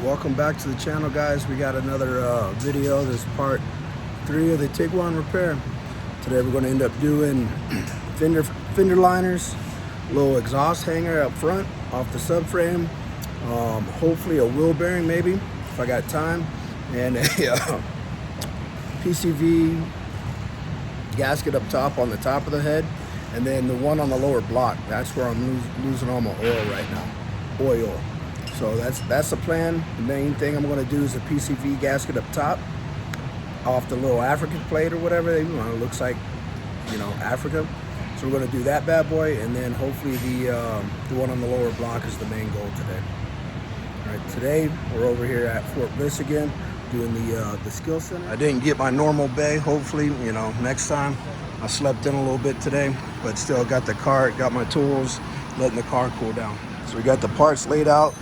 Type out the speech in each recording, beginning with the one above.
Welcome back to the channel, guys. We got another video. This is part 3 of the Tiguan repair. Today we're going to end up doing fender liners, little exhaust hanger up front off the subframe, hopefully a wheel bearing maybe if I got time, and a PCV gasket up top on the top of the head, and then the one on the lower block. That's where I'm losing all my oil right now. Oil. So that's the plan. The main thing I'm going to do is a PCV gasket up top off the little African plate or whatever. It looks like, Africa. So we're going to do that bad boy, and then hopefully the one on the lower block is the main goal today. All right, today we're over here at Fort Bliss again, doing the skill center. I didn't get my normal bay. Hopefully, next time. I slept in a little bit today, but still got the cart, got my tools, letting the car cool down. So we got the parts laid out.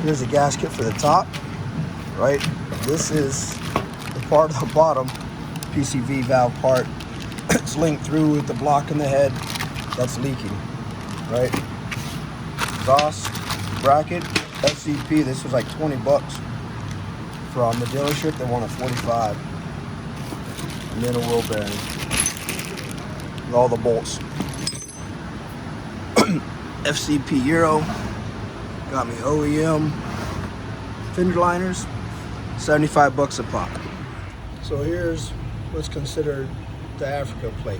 Here's a gasket for the top, right? This is the part of the bottom PCV valve part. It's linked through with the block in the head that's leaking, right? Exhaust bracket, FCP. This was like 20 bucks from the dealership. They wanted 45. And then a wheel bearing with all the bolts. FCP Euro. Got me OEM fender liners, 75 bucks a pop. So here's what's considered the Africa plate,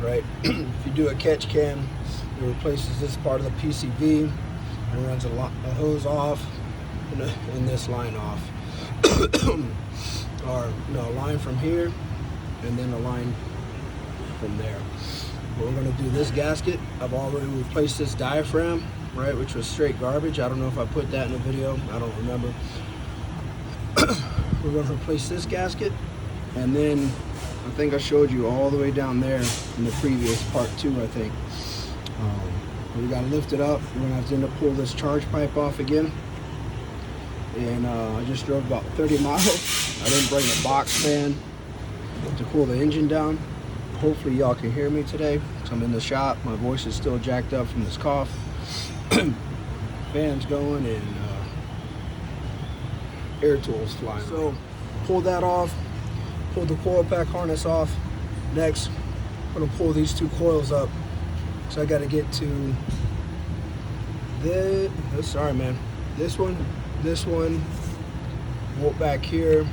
right? If you do a catch can, it replaces this part of the PCV and runs a hose off and this line off. Or a line from here and then a line from there. We're going to do this gasket. I've already replaced this diaphragm, right, which was straight garbage. I don't know if I put that in the video. I don't remember. We're going to replace this gasket, and then I think I showed you all the way down there in the previous part 2, I think. We got to lift it up. We're going to have to end up pull this charge pipe off again. And I just drove about 30 miles. I didn't bring the box fan to cool the engine down. Hopefully y'all can hear me today. So I'm in the shop. My voice is still jacked up from this cough. Fans going and air tools flying. So pull that off. Pull the coil pack harness off. Next, I'm gonna pull these 2 coils up. So I got to get to this. Oh, sorry, man. This one, bolt back here,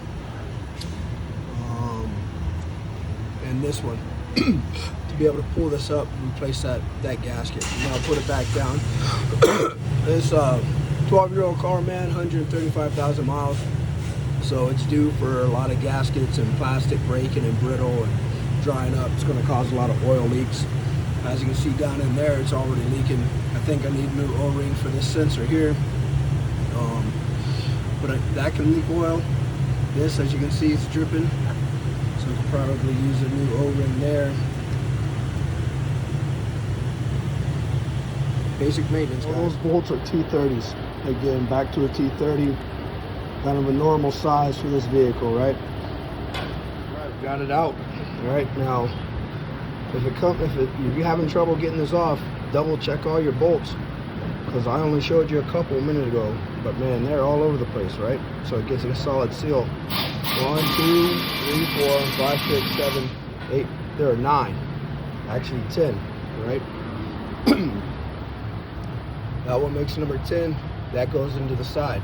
and this one. To be able to pull this up and replace that gasket. Now put it back down. It's a 12-year-old car, man, 135,000 miles. So it's due for a lot of gaskets and plastic breaking and brittle and drying up. It's going to cause a lot of oil leaks. As you can see down in there, it's already leaking. I think I need a new O-ring for this sensor here. But that can leak oil. This, as you can see, is dripping. So I could probably use a new O-ring there. Basic maintenance. All those bolts are T30s. Again, back to a T30. Kind of a normal size for this vehicle, right? Alright, got it out. Alright, now if you're having trouble getting this off, double check all your bolts. Because I only showed you a couple a minute ago. But man, they're all over the place, right? So it gets a solid seal. 1, 2, 3, 4, 5, 6, 7, 8. There are 9. Actually 10, right? That one makes number 10. That goes into the side.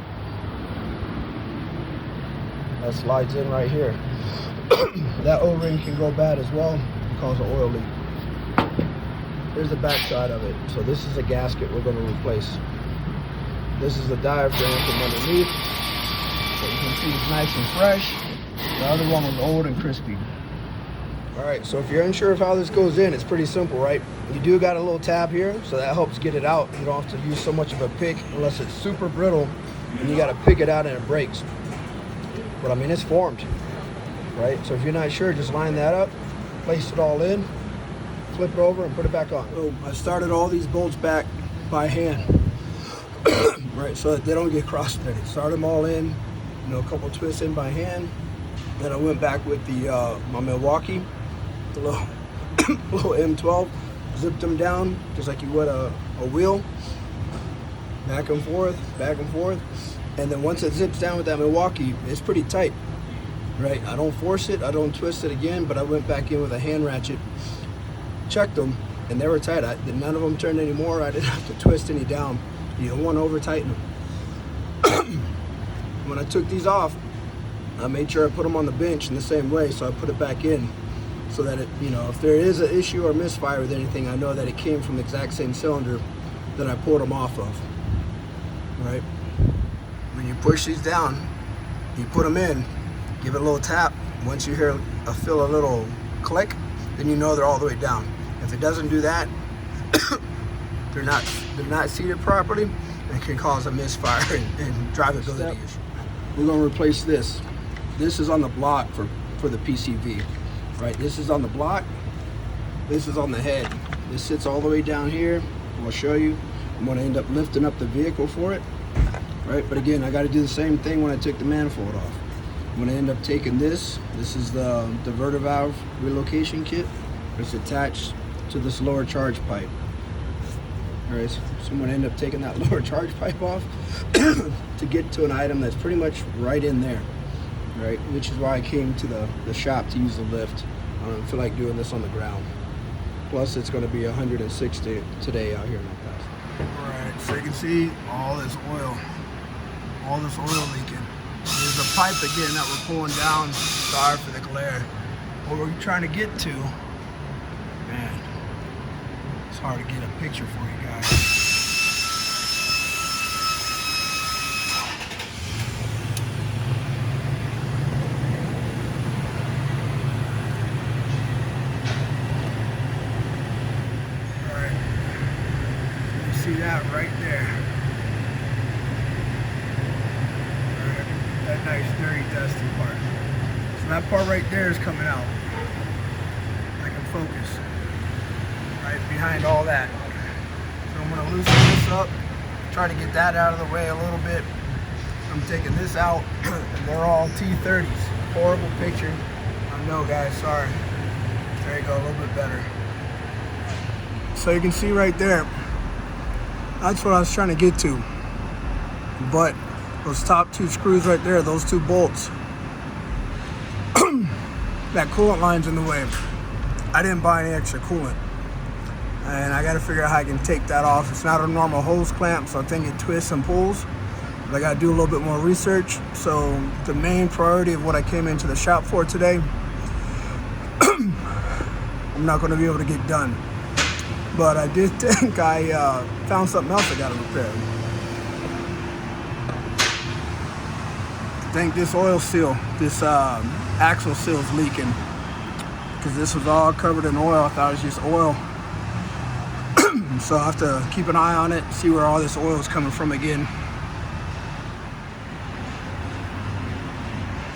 That slides in right here. That O-ring can go bad as well and cause an oil leak. Here's the back side of it. So this is a gasket we're going to replace. This is the diaphragm from underneath. So you can see it's nice and fresh. The other one was old and crispy. Alright, so if you're unsure of how this goes in, it's pretty simple, right? You do got a little tab here, so that helps get it out. You don't have to use so much of a pick unless it's super brittle and you got to pick it out and it breaks. But I mean, it's formed, right? So if you're not sure, just line that up, place it all in, flip it over and put it back on. So I started all these bolts back by hand, right? So that they don't get cross-threaded. Start them all in, a couple twists in by hand. Then I went back with the my Milwaukee, the little M12, zipped them down just like you would a wheel, back and forth, And then once it zips down with that Milwaukee, it's pretty tight, right? I don't force it, I don't twist it again, but I went back in with a hand ratchet, checked them, and they were tight. None of them turned anymore. I didn't have to twist any down. You don't want to over tighten them. When I took these off, I made sure I put them on the bench in the same way, so I put it back in so that it, you know, if there is an issue or misfire with anything, I know that it came from the exact same cylinder that I pulled them off of, right? When you push these down, you put them in, give it a little tap. Once you feel a little click, then you know they're all the way down. If it doesn't do that, they're not seated properly, and can cause a misfire and drivability issue. We're going to replace this. This is on the block for the PCV, right? This is on the block. This is on the head. This sits all the way down here. I'll show you. I'm going to end up lifting up the vehicle for it, right? But again, I got to do the same thing when I took the manifold off. I'm going to end up taking this. This is the diverter valve relocation kit. It's attached to this lower charge pipe. All right, so I'm going to end up taking that lower charge pipe off to get to an item that's pretty much right in there, right? Which is why I came to the shop to use the lift. I don't feel like doing this on the ground. Plus, it's going to be 160 today out here in El Paso. All right, so you can see all this oil leaking. There's a pipe again that we're pulling down. Sorry for the glare. What we're trying to get to, man, it's hard to get a picture for you guys. All right, you see that right there. All right, that nice dirty dusty part. So that part right there is coming out. I can focus. Right behind all that. So I'm going to loosen this up, try to get that out of the way a little bit. I'm taking this out, and they're all T30s. Horrible picture. I know, guys, sorry. There you go, a little bit better. So you can see right there, that's what I was trying to get to. But those top two screws right there, those two bolts, that coolant line's in the way. I didn't buy any extra coolant. And I gotta figure out how I can take that off. It's not a normal hose clamp, so I think it twists and pulls. But I gotta do a little bit more research. So the main priority of what I came into the shop for today, I'm not gonna be able to get done. But I did think I found something else I gotta repair. I think this oil seal, this axle seal is leaking. Because this was all covered in oil. I thought it was just oil. So I have to keep an eye on it, see where all this oil is coming from again.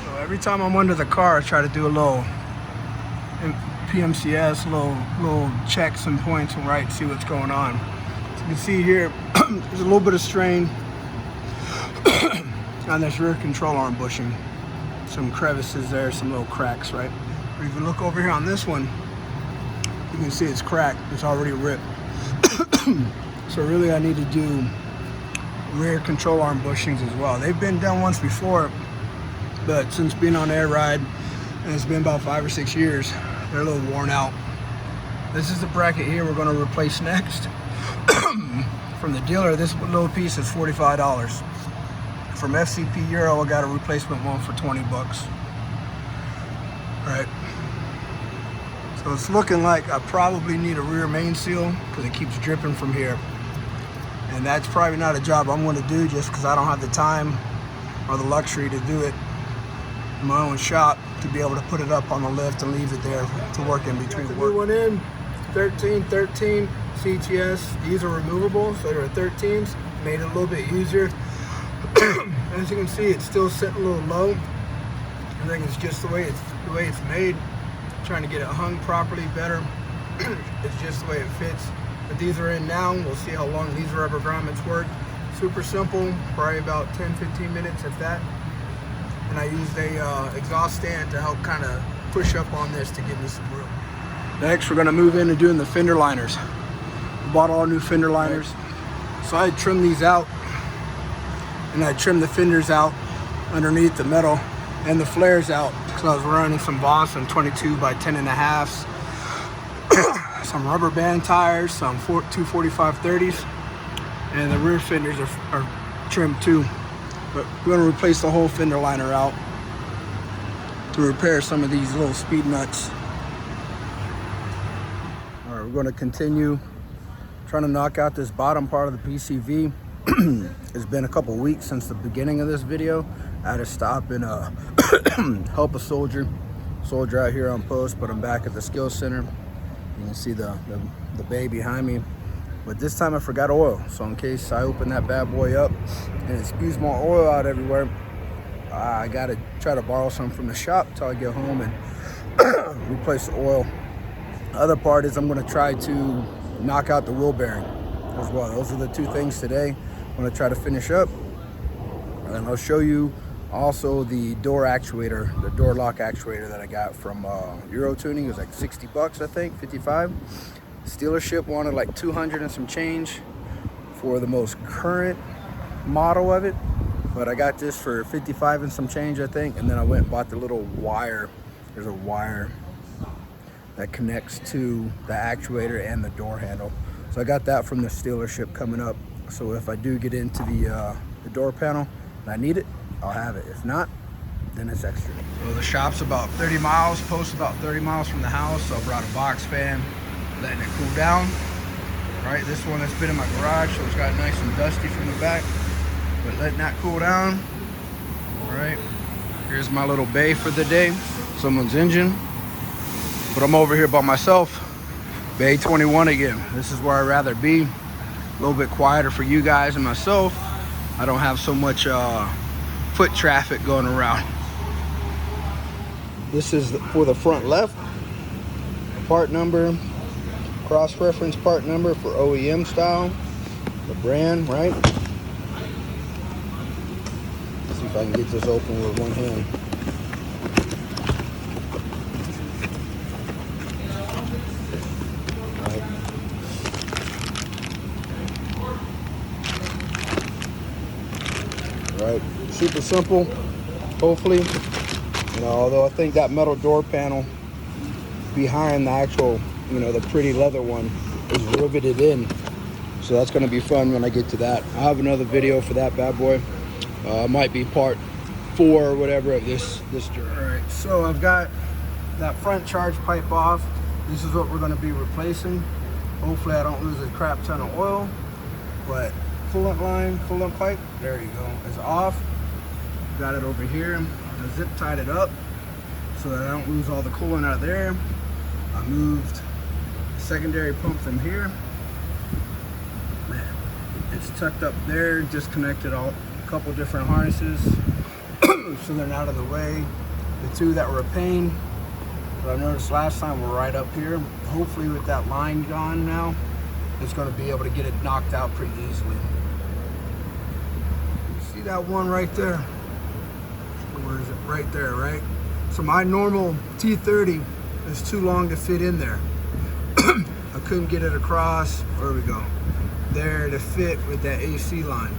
So every time I'm under the car, I try to do a little PMCS, little checks and points and right, see what's going on. So you can see here, there's a little bit of strain on this rear control arm bushing. Some crevices there, some little cracks, right? But if you look over here on this one, you can see it's cracked, it's already ripped. So really I need to do rear control arm bushings as well. They've been done once before, but since being on air ride, and it's been about 5 or 6 years, they're a little worn out. This is the bracket here we're going to replace next. From the dealer, this little piece is $45. From FCP Euro, I got a replacement one for 20 bucks. All right. So it's looking like I probably need a rear main seal because it keeps dripping from here. And that's probably not a job I'm going to do just because I don't have the time or the luxury to do it in my own shop to be able to put it up on the lift and leave it there to work in between the work. New one in, 13 CTS. These are removable, so they're 13s. Made it a little bit easier. As you can see, it's still sitting a little low. I think it's just the way it's made. Trying to get it hung properly better. It's just the way it fits. But these are in now. We'll see how long these rubber grommets work. Super simple, probably about 10-15 minutes if that. And I used a exhaust stand to help kind of push up on this to give me some room. Next, we're going to move into doing the fender liners. Bought all new fender liners. So I trimmed these out and I trimmed the fenders out underneath the metal and the flares out because I was running some Boston 22 by 10.5s, some rubber band tires, some 245/30s, and the rear fenders are trimmed too. But we're going to replace the whole fender liner out to repair some of these little speed nuts. All right, we're going to continue trying to knock out this bottom part of the PCV. It's been a couple weeks since the beginning of this video. I had to stop and help a soldier out here on post, but I'm back at the skills center. You can see the bay behind me. But this time I forgot oil, so in case I open that bad boy up and it spews more oil out everywhere, I gotta try to borrow some from the shop till I get home and replace the oil. The other part is I'm gonna try to knock out the wheel bearing as well. Those are the two things today I'm gonna try to finish up. And I'll show you also the door actuator, the door lock actuator that I got from Euro Tuning. It was like 60 bucks, I think, 55. Dealership wanted like 200 and some change for the most current model of it, but I got this for 55 and some change, I think. And then I went and bought the little wire. There's a wire that connects to the actuator and the door handle. So I got that from the dealership coming up. So if I do get into the door panel and I need it, I'll have it. If not, then it's extra. So the shop's about 30 miles, post about 30 miles from the house. So I brought a box fan, letting it cool down. Right, this one has been in my garage, so it's got nice and dusty from the back, but letting that cool down. All right, here's my little bay for the day, someone's engine, but I'm over here by myself, bay 21 again. This is where I'd rather be, a little bit quieter for you guys and myself. I don't have so much foot traffic going around. This is for the front left, part number, cross-reference part number for OEM style, the brand, right? Let's see if I can get this open with one hand. Right, super simple, hopefully. You know, although I think that metal door panel behind the actual, you know, the pretty leather one is riveted in, so that's going to be fun when I get to that. I have another video for that bad boy. Might be part 4 or whatever of this journey. All right, so I've got that front charge pipe off. This is what we're going to be replacing. Hopefully I don't lose a crap ton of oil, but coolant line, coolant pipe, there you go, is off. Got it over here. I zip tied it up so that I don't lose all the coolant out of there. I moved secondary pump from here. Man, it's tucked up there, disconnected a couple different harnesses so they're not in the way. The two that were a pain, but I noticed last time were right up here. Hopefully with that line gone now, it's going to be able to get it knocked out pretty easily. See that one right there? Where is it? Right there, right? So my normal T30 is too long to fit in there. I couldn't get it across, where we go, there to fit with that AC line.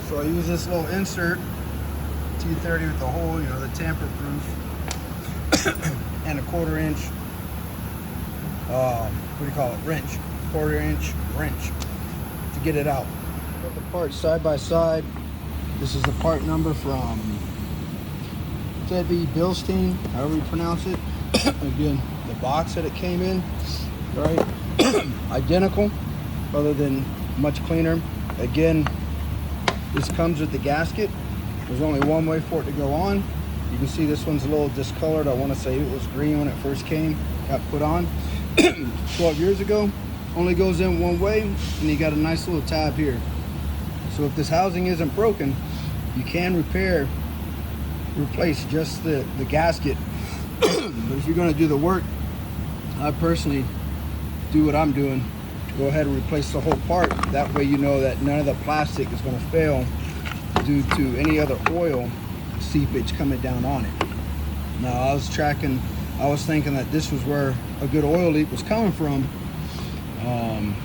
So I use this little insert, T30 with the hole, you know, the tamper proof, and a 1/4 inch, what do you call it, wrench, 1/4 inch wrench to get it out. Put the parts side by side. This is the part number from VW Bilstein, however you pronounce it. Again, the box that it came in, right? Identical, other than much cleaner. Again, this comes with the gasket. There's only one way for it to go on. You can see this one's a little discolored. I want to say it was green when it first came, got put on 12 years ago. Only goes in one way, and you got a nice little tab here. So if this housing isn't broken, you can replace just the gasket. But if you're going to do the work, I personally do what I'm doing. Go ahead and replace the whole part. That way you know that none of the plastic is going to fail due to any other oil seepage coming down on it. Now I was thinking that this was where a good oil leak was coming from.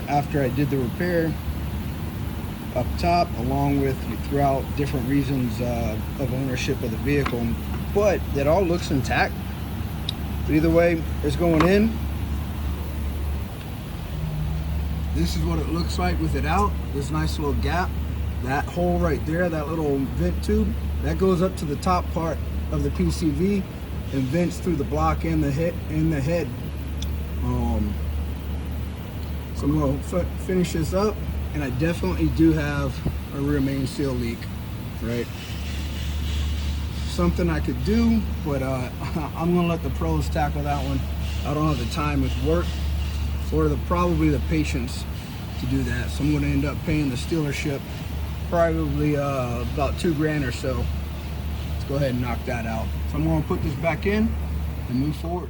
After I did the repair, up top, along with throughout different reasons of ownership of the vehicle. But it all looks intact. But either way, it's going in. This is what it looks like with it out. This nice little gap. That hole right there, that little vent tube, that goes up to the top part of the PCV and vents through the block and the head. So I'm going to finish this up, and I definitely do have a rear main seal leak, right? Something I could do, but I'm going to let the pros tackle that one. I don't have the time with work or probably the patience to do that. So I'm going to end up paying the dealership probably about $2,000 or so. Let's go ahead and knock that out. So I'm going to put this back in and move forward.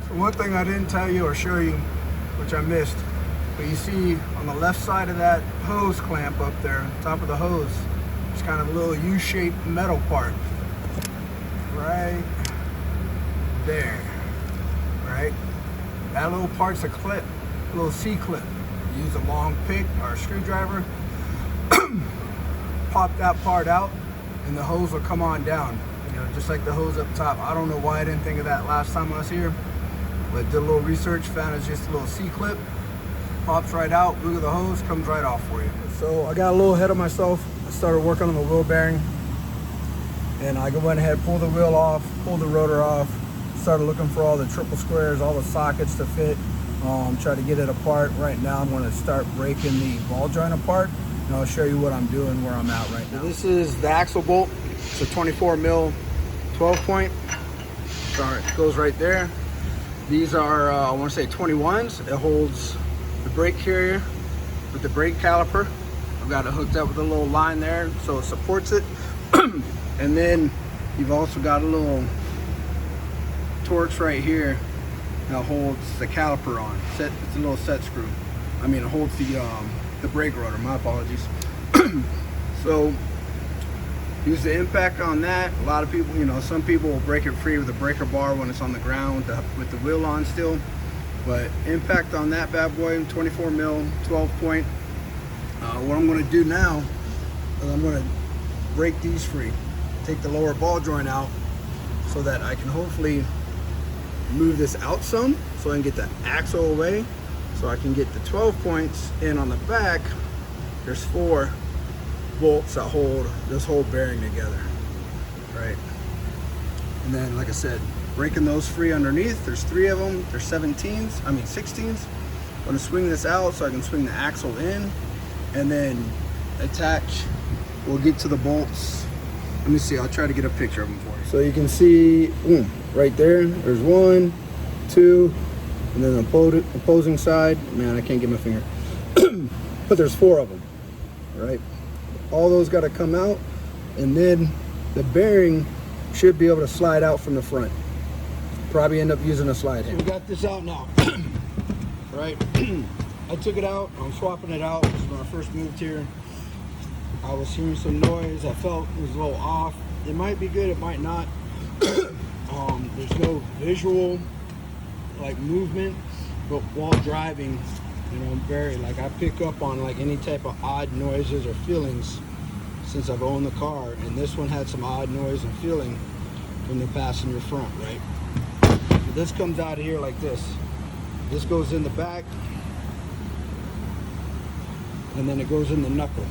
So one thing I didn't tell you or show you, which I missed, but you see on the left side of that hose clamp up there, top of the hose, it's kind of a little U-shaped metal part right there, right? That little part's a clip, a little C-clip. Use a long pick or a screwdriver, pop that part out, and the hose will come on down, you know, just like the hose up top. I don't know why I didn't think of that last time I was here, but did a little research, found it's just a little C-clip, pops right out, look at the hose, comes right off for you. So I got a little ahead of myself. I started working on the wheel bearing, and I went ahead, pulled the wheel off, pulled the rotor off, started looking for all the triple squares, all the sockets to fit, try to get it apart. Right now I'm going to start breaking the ball joint apart, and I'll show you what I'm doing, where I'm at right now. So this is the axle bolt. It's a 24 mil 12 point. Sorry, it goes right there. These are, I want to say 21s. It holds the brake carrier with the brake caliper. I've got it hooked up with a little line there so it supports it. And then you've also got a little Torx right here that holds the caliper on. It's a little set screw. I mean, it holds the brake rotor, my apologies. So use the impact on that. A lot of people, you know, some people will break it free with a breaker bar when it's on the ground with the wheel on still. But impact on that bad boy, 24 mil 12 point. What I'm going to do now is I'm going to break these free, take the lower ball joint out so that I can hopefully move this out some so I can get the axle away, so I can get the 12 points in on the back. There's 4 bolts that hold this whole bearing together, right? And then, like I said, breaking those free underneath. There's 3 of them. They're 16s. I'm going to swing this out so I can swing the axle in, and then attach. We'll get to the bolts. Let me see. I'll try to get a picture of them for you. So you can see right there. There's 1, 2, and then the opposing side. Man, I can't get my finger. But there's 4 of them, right? All those got to come out, and then the bearing should be able to slide out from the front. Probably end up using a slide hammer. So we got this out now, right? I took it out. I'm swapping it out. This is when I first moved here. I was hearing some noise. I felt it was a little off. It might be good, it might not. There's no visual like movement, but while driving, you know, I pick up on like any type of odd noises or feelings since I've owned the car, and this one had some odd noise and feeling from the passenger front, right? So this comes out of here like this. This goes in the back, and then it goes in the knuckle.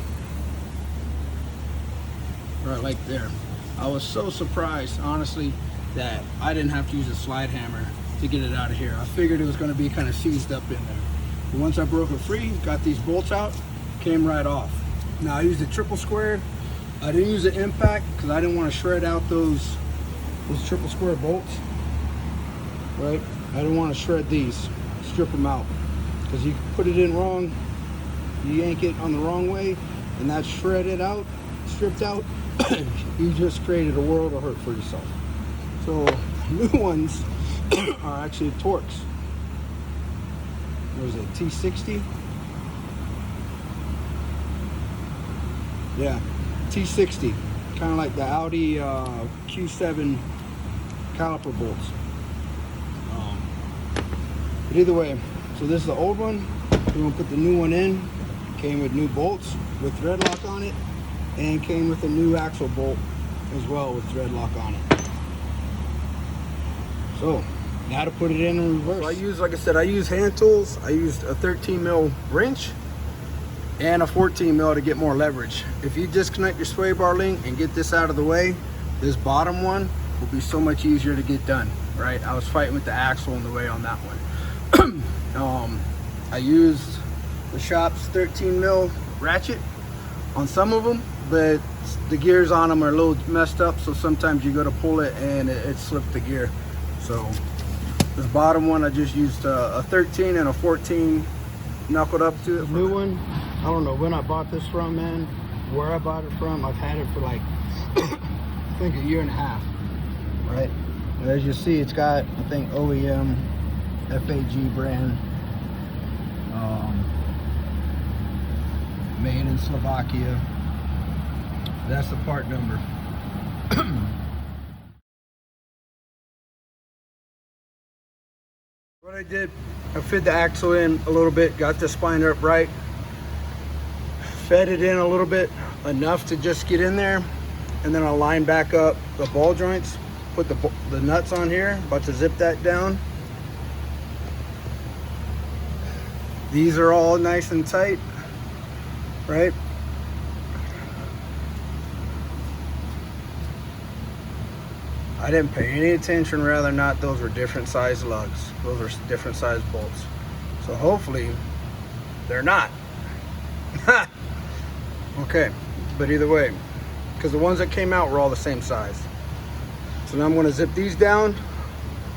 Right, like there. I was so surprised, honestly, that I didn't have to use a slide hammer to get it out of here. I figured it was going to be kind of seized up in there. But once I broke it free, got these bolts out, came right off. Now I used a triple square. I didn't use an impact because I didn't want to shred out those triple square bolts. Right? I didn't want to shred these, strip them out, because you put it in wrong, you yank it on the wrong way, and that's shredded out, stripped out. You just created a world of hurt for yourself. So new ones are actually Torx. What is it, T60? Yeah, T60, kind of like the Audi Q7 caliper bolts. But either way, So this is the old one. We're gonna put the new one in. Came with new bolts with thread lock on it, and came with a new axle bolt as well with thread lock on it. So now to put it in reverse. So I use, like I said, I use hand tools. I used a 13 mil wrench and a 14 mil to get more leverage. If you disconnect your sway bar link and get this out of the way, this bottom one will be so much easier to get done, right? I was fighting with the axle in the way on that one. I used the shop's 13 mil ratchet on some of them, but the gears on them are a little messed up, so sometimes you go to pull it and it slipped the gear. So this bottom one, I just used a 13 and a 14 knuckled up to it. The new one, I don't know when I bought this from, man, where I bought it from. I've had it for like I think a year and a half, right? And as you see, it's got, I think, OEM FAG brand, made in Slovakia. That's the part number. What I did, I fed the axle in a little bit, got the spine upright, fed it in a little bit, enough to just get in there, and then I'll line back up the ball joints, put the nuts on here, about to zip that down. These are all nice and tight, right? I didn't pay any attention whether or not those were different size lugs. Those are different size bolts. So hopefully they're not. Okay, but either way, because the ones that came out were all the same size. So now I'm going to zip these down,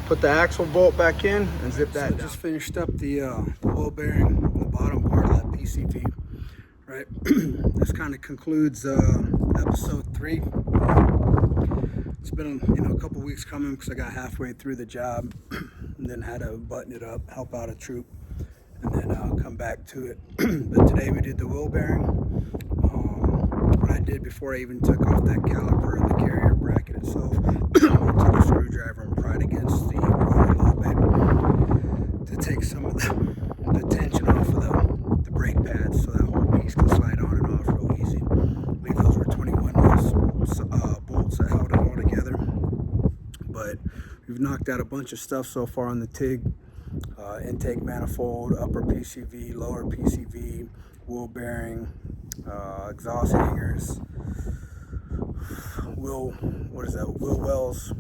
put the axle bolt back in, and zip that down. Just finished up the wheel bearing on the bottom part of that PCV, right? This kind of concludes episode 3. It's been, you know, a couple weeks coming because I got halfway through the job and then had to button it up, help out a troop, and then I'll come back to it. But today we did the wheel bearing. What I did before I even took off that caliper and the carrier bracket itself, I took a screwdriver and pried against the rotor a little bit to take some of the tension off of the brake pads, so that whole piece can slide on and off real easy. I believe those were 21 bolts that held it all together. But we've knocked out a bunch of stuff so far on the TIG. Intake manifold, upper PCV, lower PCV, wheel bearing, exhaust hangers, wheel wells,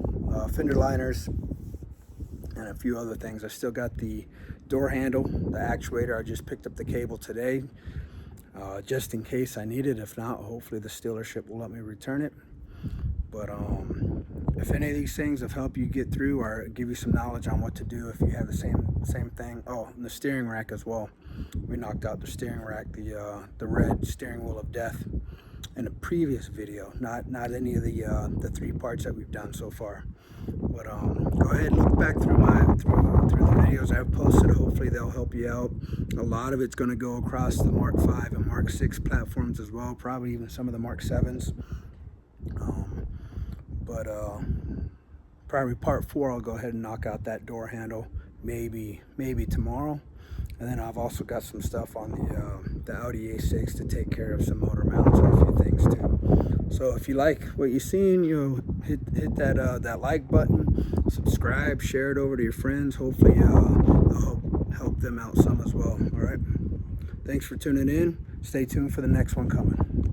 fender liners, and a few other things. I still got the door handle, the actuator. I just picked up the cable today, just in case I need it. If not, hopefully the dealership will let me return it. But if any of these things have helped you get through or give you some knowledge on what to do if you have the same thing. Oh, and the steering rack as well. We knocked out the steering rack, the red steering wheel of death, in a previous video. Not any of the 3 parts that we've done so far. But go ahead and look back through the videos I've posted. Hopefully they'll help you out. A lot of it's going to go across the Mark 5 and Mark 6 platforms as well. Probably even some of the Mark 7s. Probably part 4 I'll go ahead and knock out that door handle maybe tomorrow, and then I've also got some stuff on the Audi A6 to take care of, some motor mounts and a few things too. So if you like what you've seen, you know, hit that like button, subscribe, share it over to your friends. Hopefully I'll help them out some as well. All right, thanks for tuning in. Stay tuned for the next one coming.